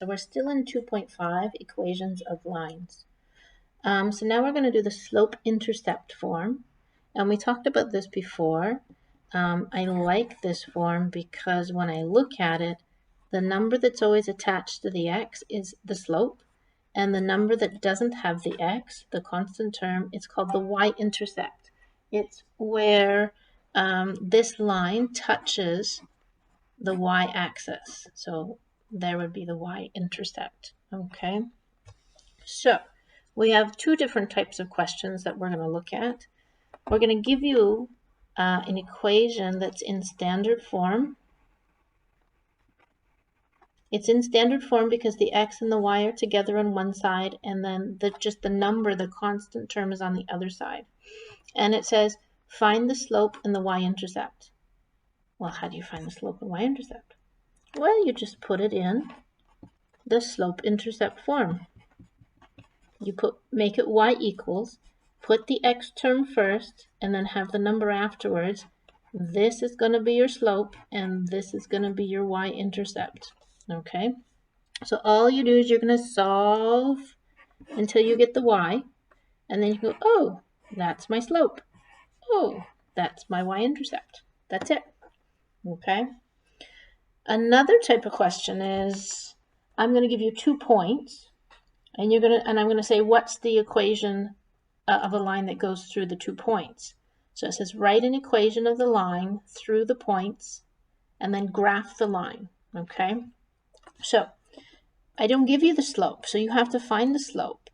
So we're still in 2.5, equations of lines. So now we're going to do the slope-intercept form. And we talked about this before. I like this form because when I look at it, the number that's always attached to the x is the slope. And the number that doesn't have the x, the constant term, it's called the y-intercept. It's where this line touches the y-axis. So there would be the y-intercept, okay? So we have two different types of questions that we're going to look at. We're going to give you an equation that's in standard form. It's in standard form because the x and the y are together on one side, and then just the number, the constant term, is on the other side. And it says, find the slope and the y-intercept. Well, how do you find the slope and y-intercept? Well, you just put it in the slope-intercept form. You make it y equals, put the x term first, and then have the number afterwards. This is going to be your slope, and this is going to be your y-intercept. Okay? So all you do is you're going to solve until you get the y, and then you go, oh, that's my slope. Oh, that's my y-intercept. That's it. Okay? Another type of question is, I'm going to give you 2 points, and I'm going to say, what's the equation of a line that goes through the 2 points? So it says, write an equation of the line through the points, and then graph the line. Okay? So I don't give you the slope, so you have to find the slope.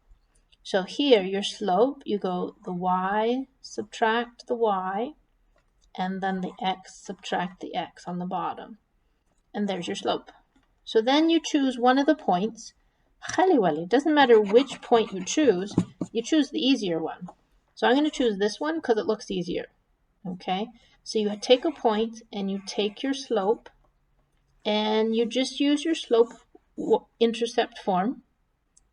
So here, your slope, you go the y, subtract the y, and then the x, subtract the x on the bottom. And there's your slope. So then you choose one of the points. It doesn't matter which point you choose the easier one. So I'm going to choose this one because it looks easier. Okay, so you take a point and you take your slope, and you just use your slope-intercept form.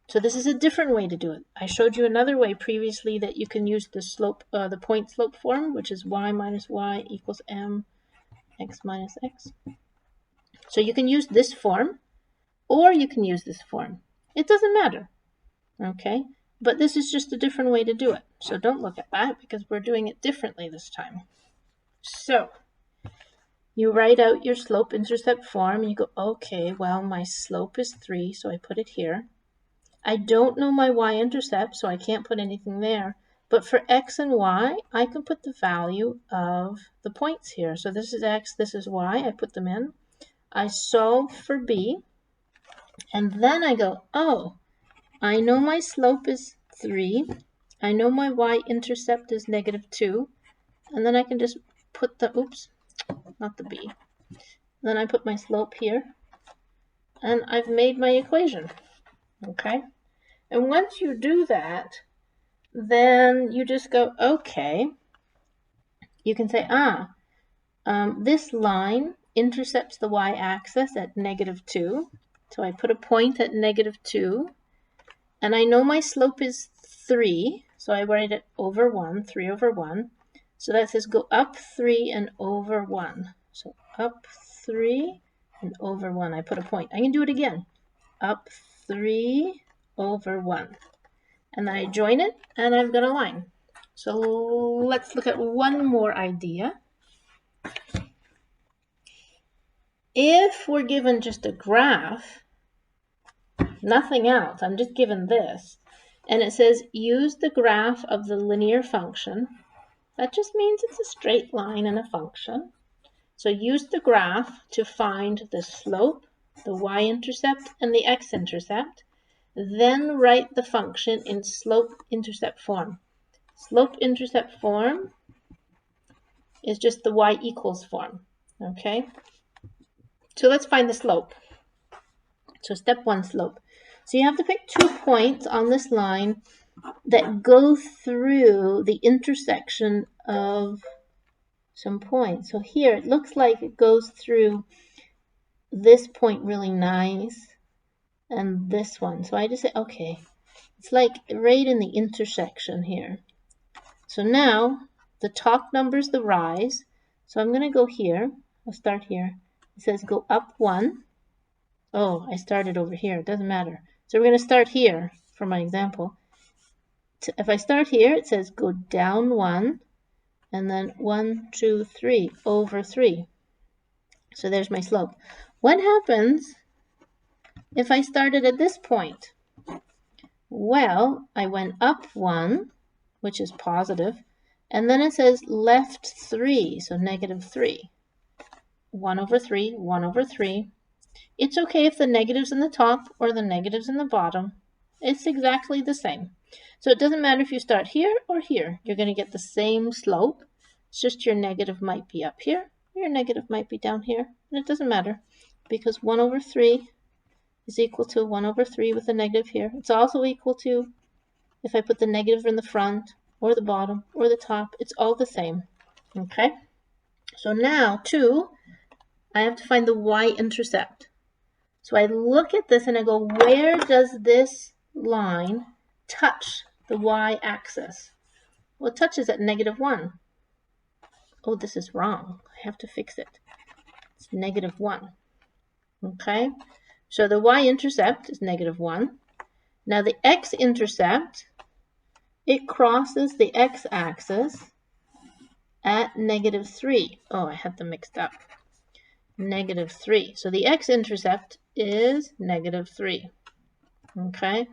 So this is a different way to do it. I showed you another way previously that you can use the point-slope form, which is y minus y equals m x minus x. So you can use this form, or you can use this form. It doesn't matter, okay? But this is just a different way to do it. So don't look at that because we're doing it differently this time. So you write out your slope-intercept form, and you go, okay, well, my slope is 3, so I put it here. I don't know my y-intercept, so I can't put anything there. But for x and y, I can put the value of the points here. So this is x, this is y. I put them in. I solve for b, and then I go, oh, I know my slope is 3. I know my y-intercept is -2. And then I can just put the, oops, not the b. Then I put my slope here, and I've made my equation, okay? And once you do that, then you just go, okay, you can say, this line intercepts the y-axis at -2. So I put a point at -2, and I know my slope is 3, so I write it over 1, 3 over 1. So that says go up 3 and over 1. So up 3 and over 1. I put a point. I can do it again. Up 3 over 1. And then I join it, and I've got a line. So let's look at one more idea. If we're given just a graph, nothing else, I'm just given this, and it says use the graph of the linear function. That just means it's a straight line and a function. So use the graph to find the slope, the y-intercept, and the x-intercept. Then write the function in slope-intercept form. Slope-intercept form is just the y equals form, okay? So let's find the slope. So step 1, slope. So you have to pick 2 points on this line that go through the intersection of some points. So here it looks like it goes through this point really nice, and this one. So I just say, okay, it's like right in the intersection here. So now the top number is the rise. So I'm going to go here. I'll start here. It says go up 1. Oh, I started over here. It doesn't matter. So we're going to start here for my example. If I start here, it says go down 1, and then 1, 2, 3, over 3. So there's my slope. What happens if I started at this point? Well, I went up 1, which is positive, and then it says left 3, so negative 3. 1 over 3, 1 over 3. It's okay if the negative's in the top or the negative's in the bottom. It's exactly the same. So it doesn't matter if you start here or here. You're going to get the same slope. It's just your negative might be up here, your negative might be down here. And it doesn't matter because 1 over 3 is equal to 1 over 3 with a negative here. It's also equal to, if I put the negative in the front or the bottom or the top, it's all the same. Okay? So now, 2, I have to find the y-intercept. So I look at this and I go, where does this line touch the y-axis? Well, it touches at negative 1. Oh, this is wrong. I have to fix it. It's negative 1. Okay? So the y-intercept is negative 1. Now the x-intercept, it crosses the x-axis at negative 3. Oh, I had them mixed up. Negative 3. So the x-intercept is negative 3. Okay?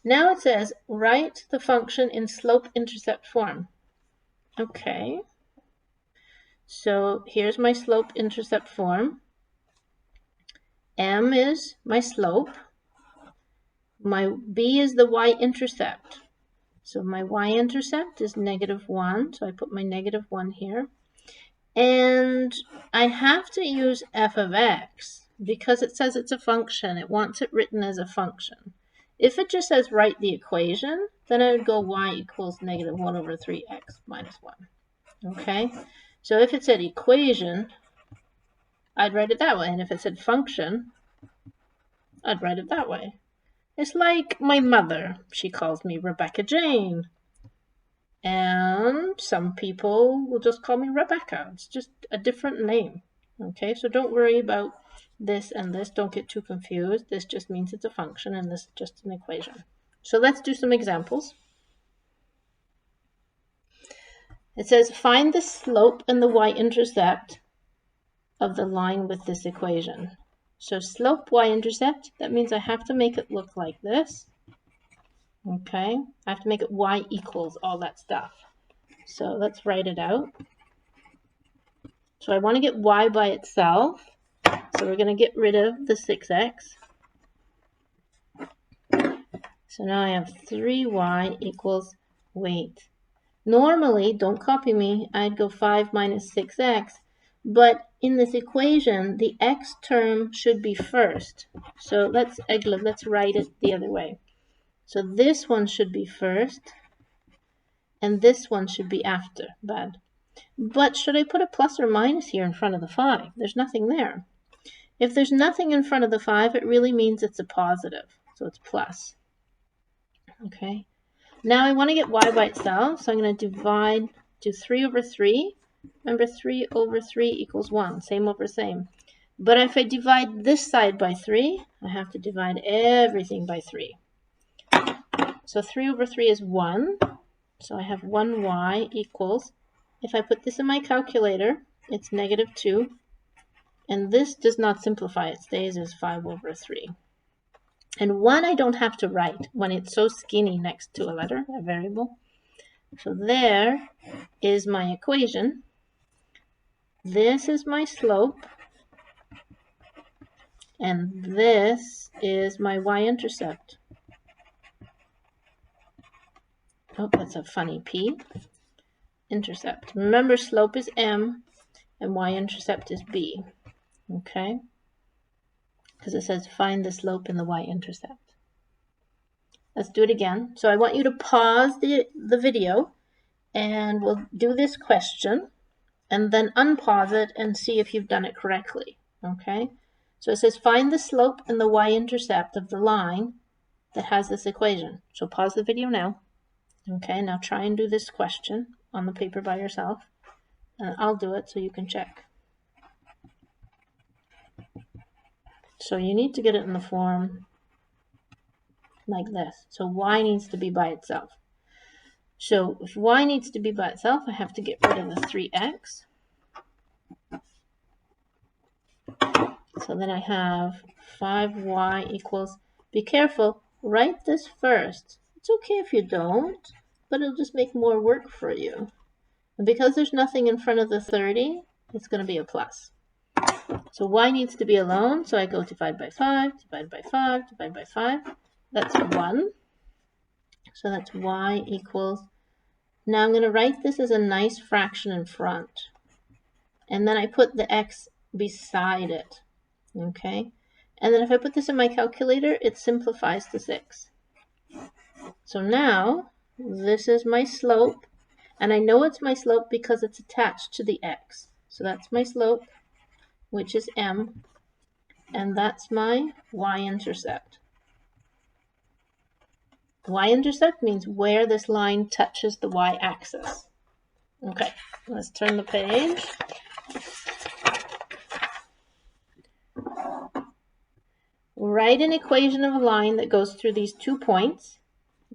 Now it says, write the function in slope-intercept form. Okay. So here's my slope-intercept form. M is my slope. My B is the y-intercept. So my y-intercept is negative 1. So I put my negative 1 here. And I have to use f of x because it says it's a function. It wants it written as a function. If it just says write the equation, then I would go y equals negative 1 over 3x minus 1. Okay? So if it said equation, I'd write it that way. And if it said function, I'd write it that way. It's like my mother. She calls me Rebecca Jane. And some people will just call me Rebecca. It's just a different name. Okay, so don't worry about this and this. Don't get too confused. This just means it's a function and this is just an equation. So let's do some examples. It says find the slope and the y-intercept of the line with this equation. So slope y-intercept, that means I have to make it look like this. Okay, I have to make it y equals all that stuff. So let's write it out. So I want to get y by itself. So we're going to get rid of the 6x. So now I have 3y equals, wait. Normally, don't copy me, I'd go 5 minus 6x. But in this equation, the x term should be first. So let's write it the other way. So this one should be first, and this one should be after. Bad. But should I put a plus or minus here in front of the 5? There's nothing there. If there's nothing in front of the 5, it really means it's a positive. So it's plus. Okay. Now I want to get y by itself, so I'm going to divide to 3 over 3. Remember, 3 over 3 equals 1. Same over same. But if I divide this side by 3, I have to divide everything by 3. So 3 over 3 is 1. So I have 1y equals, if I put this in my calculator, it's negative 2. And this does not simplify. It stays as 5 over 3. And 1 I don't have to write when it's so skinny next to a letter, a variable. So there is my equation. This is my slope. And this is my y-intercept. Oh, that's a funny P. Intercept. Remember, slope is M and y-intercept is B. Okay? Because it says find the slope in the y-intercept. Let's do it again. So I want you to pause the video and we'll do this question and then unpause it and see if you've done it correctly. Okay? So it says find the slope and the y-intercept of the line that has this equation. So pause the video now. Okay, now try and do this question on the paper by yourself. And I'll do it so you can check. So you need to get it in the form like this. So y needs to be by itself. So if y needs to be by itself, I have to get rid of the 3x. So then I have 5y equals, be careful, write this first. It's okay if you don't, but it'll just make more work for you. And because there's nothing in front of the 30, it's going to be a plus. So y needs to be alone, so I go divide by 5, divide by 5, divide by 5. That's 1. So that's y equals, now I'm going to write this as a nice fraction in front. And then I put the x beside it. Okay? And then if I put this in my calculator, it simplifies to 6. So now, this is my slope. And I know it's my slope because it's attached to the x. So that's my slope, which is m. And that's my y-intercept. Y-intercept means where this line touches the y-axis. Okay, let's turn the page. Write an equation of a line that goes through these 2 points.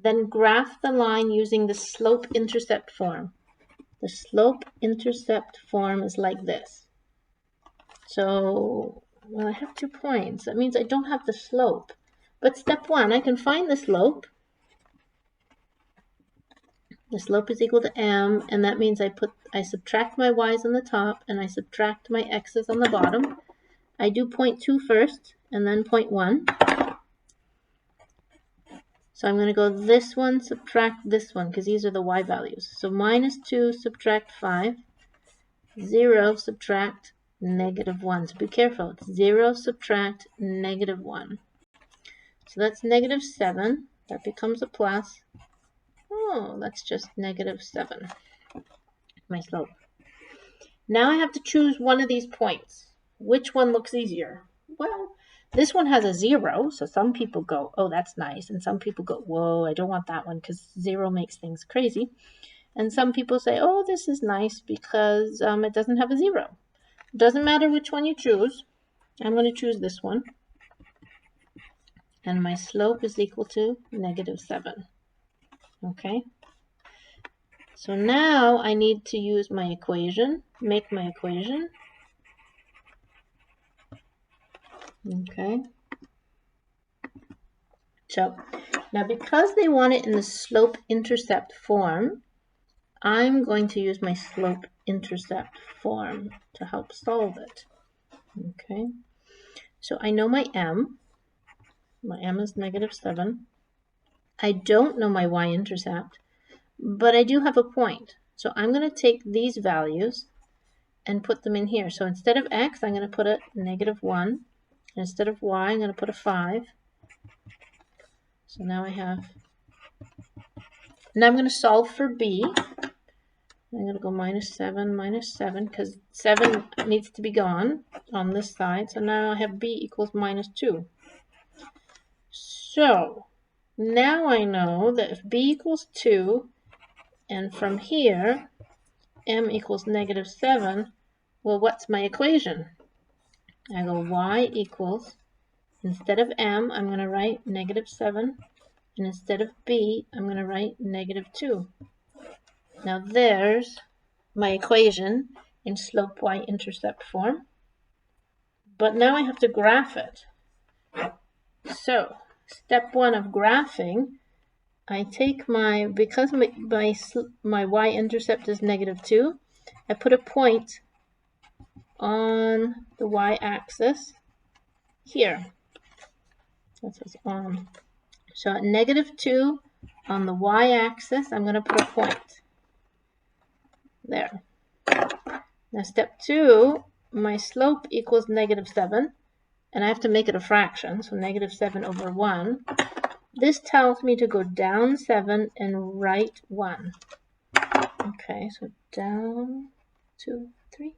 Then graph the line using the slope-intercept form. The slope-intercept form is like this. So, well, I have 2 points. That means I don't have the slope. But step 1, I can find the slope. The slope is equal to m, and that means I subtract my y's on the top, and I subtract my x's on the bottom. I do 0.2 first, and then 0.1. So I'm going to go this one, subtract this one, because these are the y values. So minus 2, subtract 5. 0, subtract negative 1. So be careful. It's 0, subtract negative 1. So that's negative 7. That becomes a plus. Oh, that's just negative 7. My slope. Now I have to choose one of these points. Which one looks easier? Well, this one has a 0, so some people go, oh, that's nice. And some people go, whoa, I don't want that one because 0 makes things crazy. And some people say, oh, this is nice because it doesn't have a 0. It doesn't matter which one you choose. I'm going to choose this one. And my slope is equal to negative 7. Okay? So now I need to use my equation, make my equation. Okay. So now because they want it in the slope-intercept form, I'm going to use my slope-intercept form to help solve it. Okay. So I know my m. My m is negative 7. I don't know my y-intercept, but I do have a point. So I'm going to take these values and put them in here. So instead of x, I'm going to put a negative 1. And instead of y, I'm going to put a 5. So now I have... Now I'm going to solve for b. I'm going to go minus 7, because 7 needs to be gone on this side. So now I have b equals minus 2. So now I know that if b equals 2, and from here, m equals negative 7, well, what's my equation? I go y equals, instead of m, I'm going to write negative 7, and instead of b, I'm going to write negative 2. Now there's my equation in slope y-intercept form, but now I have to graph it. So, step 1 of graphing, I take my, because my y-intercept is negative 2, I put a point on the y-axis here. That says on. So at negative 2 on the y-axis, I'm going to put a point there. Now step 2, my slope equals negative 7, and I have to make it a fraction, so negative 7 over 1. This tells me to go down 7 and right 1. Okay, so down 2, 3,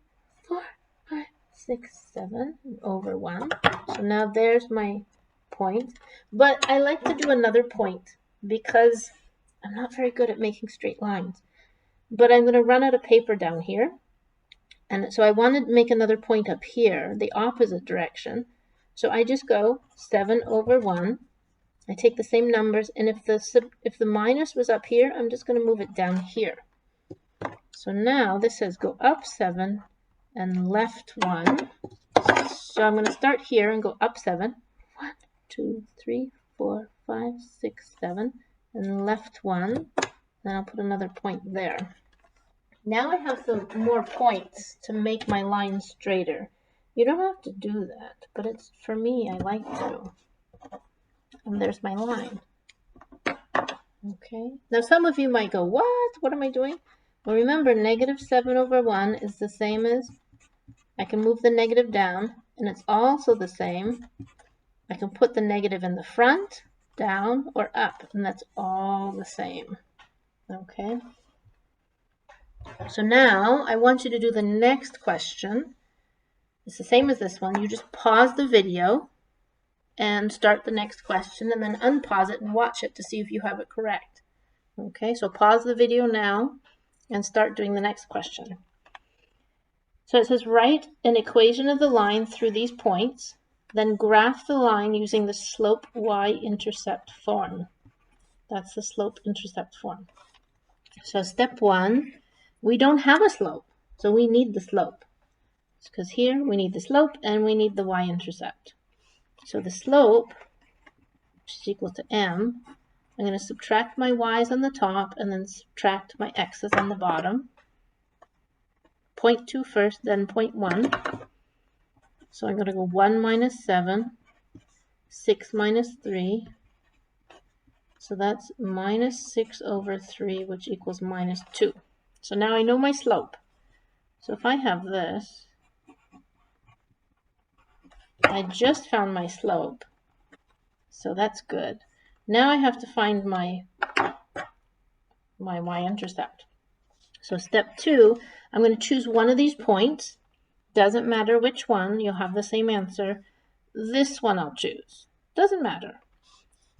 4, 5, 6, 7 over 1. So now there's my point. But I like to do another point because I'm not very good at making straight lines. But I'm going to run out of paper down here. And so I want to make another point up here, the opposite direction. So I just go 7 over 1. I take the same numbers, and if the minus was up here, I'm just going to move it down here. So now this says go up 7 and left 1. So I'm going to start here and go up 7. 1, 2, 3, 4, 5, 6, 7, and left 1. Then I'll put another point there. Now I have some more points to make my line straighter. You don't have to do that, but it's for me, I like to. And there's my line. Okay. Now some of you might go, what? What am I doing? Well, remember, negative 7 over 1 is the same as, I can move the negative down, and it's also the same. I can put the negative in the front, down, or up, and that's all the same. Okay. So now I want you to do the next question. It's the same as this one. You just pause the video and start the next question, and then unpause it and watch it to see if you have it correct. Okay, so pause the video now and start doing the next question. So it says write an equation of the line through these points, then graph the line using the slope Y-intercept form. That's the slope-intercept form. So step 1, we don't have a slope, so we need the slope. Because here we need the slope and we need the Y-intercept. So the slope, which is equal to m, I'm going to subtract my y's on the top and then subtract my x's on the bottom. 0.2 first, then 0.1. So I'm going to go 1 minus 7, 6 minus 3. So that's minus 6 over 3, which equals minus 2. So now I know my slope. So if I have this, I just found my slope. So that's good. Now I have to find my y-intercept. So step 2, I'm going to choose one of these points. Doesn't matter which one, you'll have the same answer. This one I'll choose. Doesn't matter.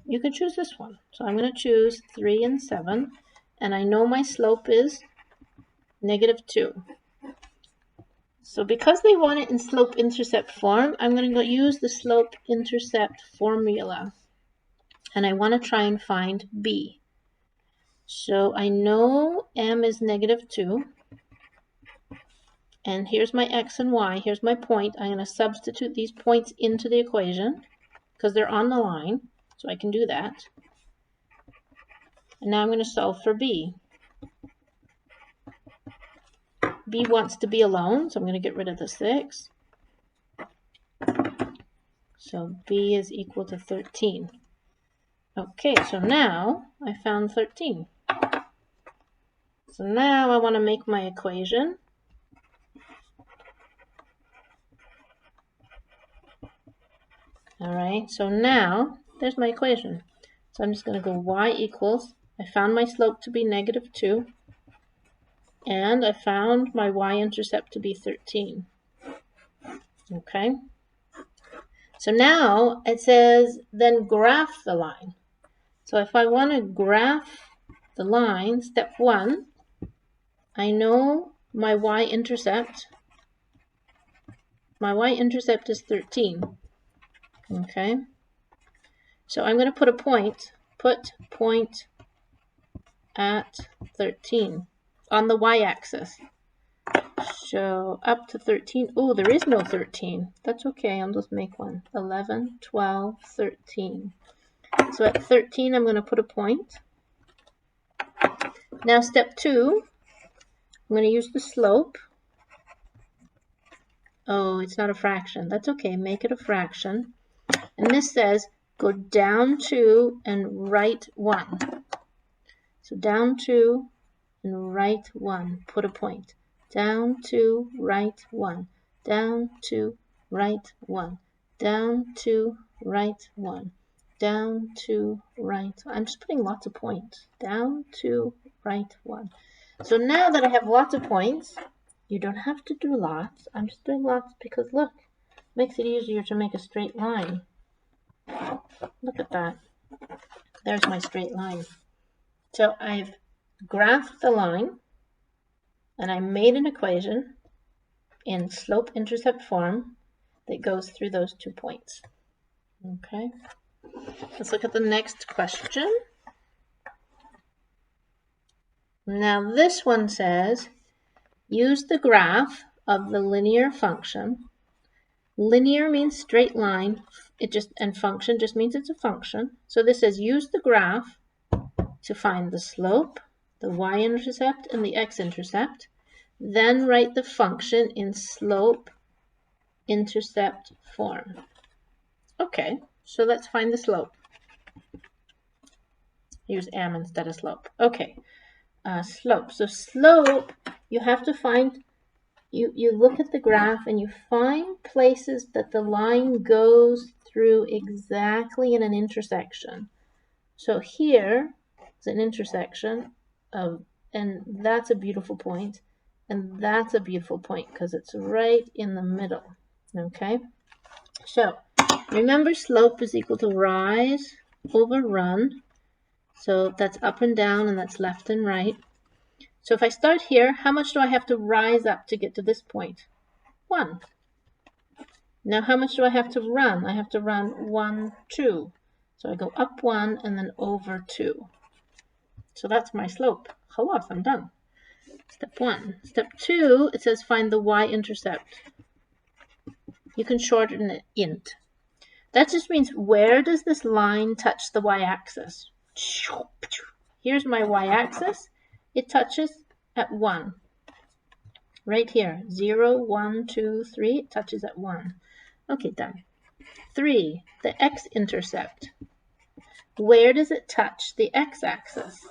You can choose this one. So I'm going to choose 3 and 7, and I know my slope is negative 2. So because they want it in slope-intercept form, I'm going to go use the slope-intercept formula. And I want to try and find b. So I know m is negative 2. And here's my x and y. Here's my point. I'm going to substitute these points into the equation because they're on the line. So I can do that. And now I'm going to solve for b. b wants to be alone, so I'm going to get rid of the 6. So b is equal to 13. Okay, so now I found 13. So now I want to make my equation. All right, so now there's my equation. So I'm just going to go y equals, I found my slope to be negative 2, and I found my y-intercept to be 13. Okay, so now it says then graph the line. So if I want to graph the line, step 1, I know my y-intercept. My y-intercept is 13. Okay, so I'm going to put a point. Put point at 13 on the y-axis. So up to 13. Oh, there is no 13. That's okay. I'll just make one. 11, 12, 13. So at 13, I'm going to put a point. Now step 2, I'm going to use the slope. Oh, it's not a fraction. That's okay. Make it a fraction. And this says go down 2 and right 1. So down 2 and right 1. Put a point. Down 2, right 1. Down 2, right 1. Down 2, right 1. Down 2, right. I'm just putting lots of points. Down 2, right 1. So now that I have lots of points, you don't have to do lots. I'm just doing lots because look, it makes it easier to make a straight line. Look at that. There's my straight line. So I've graphed the line and I made an equation in slope-intercept form that goes through those 2 points. Okay, let's look at the next question. Now this one says, use the graph of the linear function. Linear means straight line, and function just means it's a function. So this says use the graph to find the slope, the y-intercept, and the x-intercept. Then write the function in slope-intercept form. Okay, so let's find the slope. Use m instead of slope. Okay, slope. So slope, you have to find, you look at the graph and you find places that the line goes through exactly in an intersection. So here is an intersection of, and that's a beautiful point, and that's a beautiful point because it's right in the middle. Okay, so remember slope is equal to rise over run. So that's up and down, and that's left and right. So if I start here, how much do I have to rise up to get to this point? 1. Now how much do I have to run? I have to run 1, 2. So I go up 1 and then over 2. So that's my slope. Halas, I'm done. Step 1. Step 2, it says find the y-intercept. You can shorten it int. That just means where does this line touch the y-axis? Here's my y-axis. It touches at 1. Right here. 0, 1, 2, 3. It touches at 1. Okay, done. 3. The x-intercept. Where does it touch the x-axis?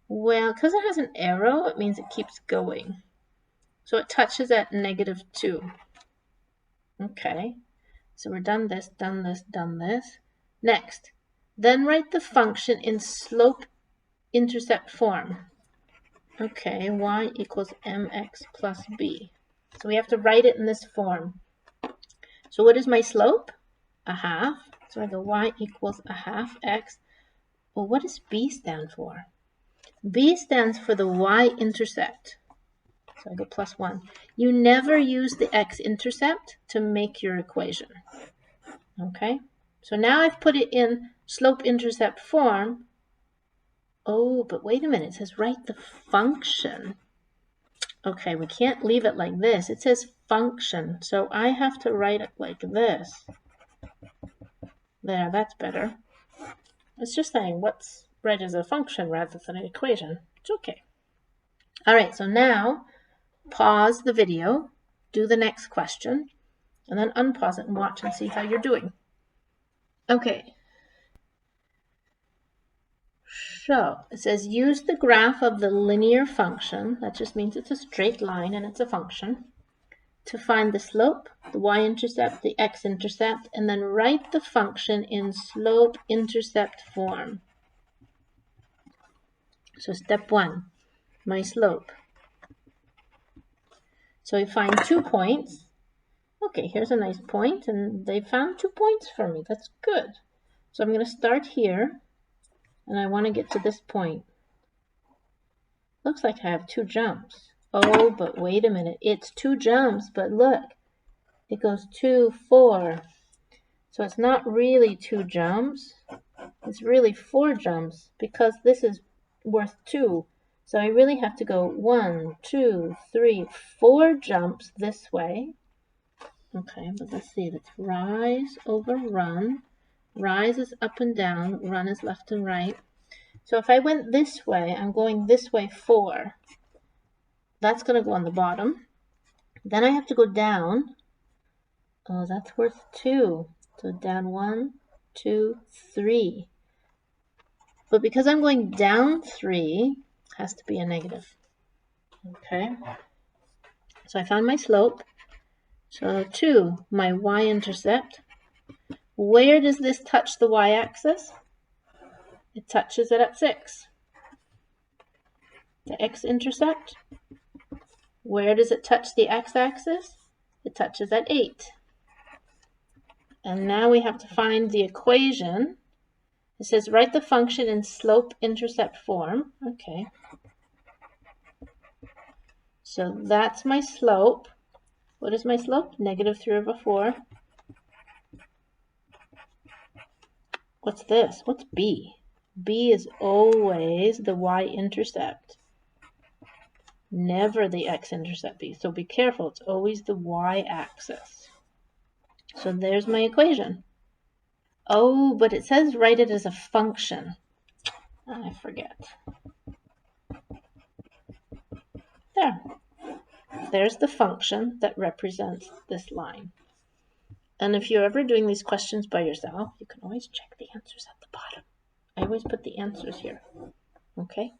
Well, because it has an arrow, it means it keeps going. So it touches at -2. Okay. So we're done this, done this, done this. Next. Then write the function in slope-intercept form. Okay, y equals mx plus b. So we have to write it in this form. So what is my slope? 1/2. So I go y equals 1/2 x. Well, what does b stand for? B stands for the y-intercept. So I go +1. You never use the x-intercept to make your equation. Okay? So now I've put it in slope-intercept form. Oh, but wait a minute. It says write the function. Okay, we can't leave it like this. It says function. So I have to write it like this. There, that's better. It's just saying what's read as a function rather than an equation. It's okay. All right, so now pause the video, do the next question, and then unpause it and watch and see how you're doing. Okay. So it says use the graph of the linear function, that just means it's a straight line and it's a function, to find the slope, the y-intercept, the x-intercept, and then write the function in slope-intercept form. So step 1, my slope. So we find 2 points. Okay, here's a nice point, and they found 2 points for me. That's good. So I'm going to start here. And I want to get to this point. Looks like I have 2 jumps. Oh, but wait a minute. It's 2 jumps, but look. It goes 2, 4. So it's not really 2 jumps. It's really 4 jumps because this is worth 2. So I really have to go 1, 2, 3, 4 jumps this way. Okay, but let's see. That's rise over run. Rise is up and down. Run is left and right. So if I went this way, I'm going this way 4. That's going to go on the bottom. Then I have to go down. Oh, that's worth 2. So down 1, 2, 3. But because I'm going down 3, it has to be a negative. Okay. So I found my slope. So 2, my y-intercept. Where does this touch the y-axis? It touches it at 6. The x-intercept. Where does it touch the x-axis? It touches at 8. And now we have to find the equation. It says write the function in slope-intercept form. Okay. So that's my slope. What is my slope? -3/4. What's this? What's B? B is always the y-intercept, never the x-intercept B. So be careful, it's always the y-axis. So there's my equation. Oh, but it says write it as a function. I forget. There. There's the function that represents this line. And if you're ever doing these questions by yourself, you can always check the answers at the bottom. I always put the answers here. Okay?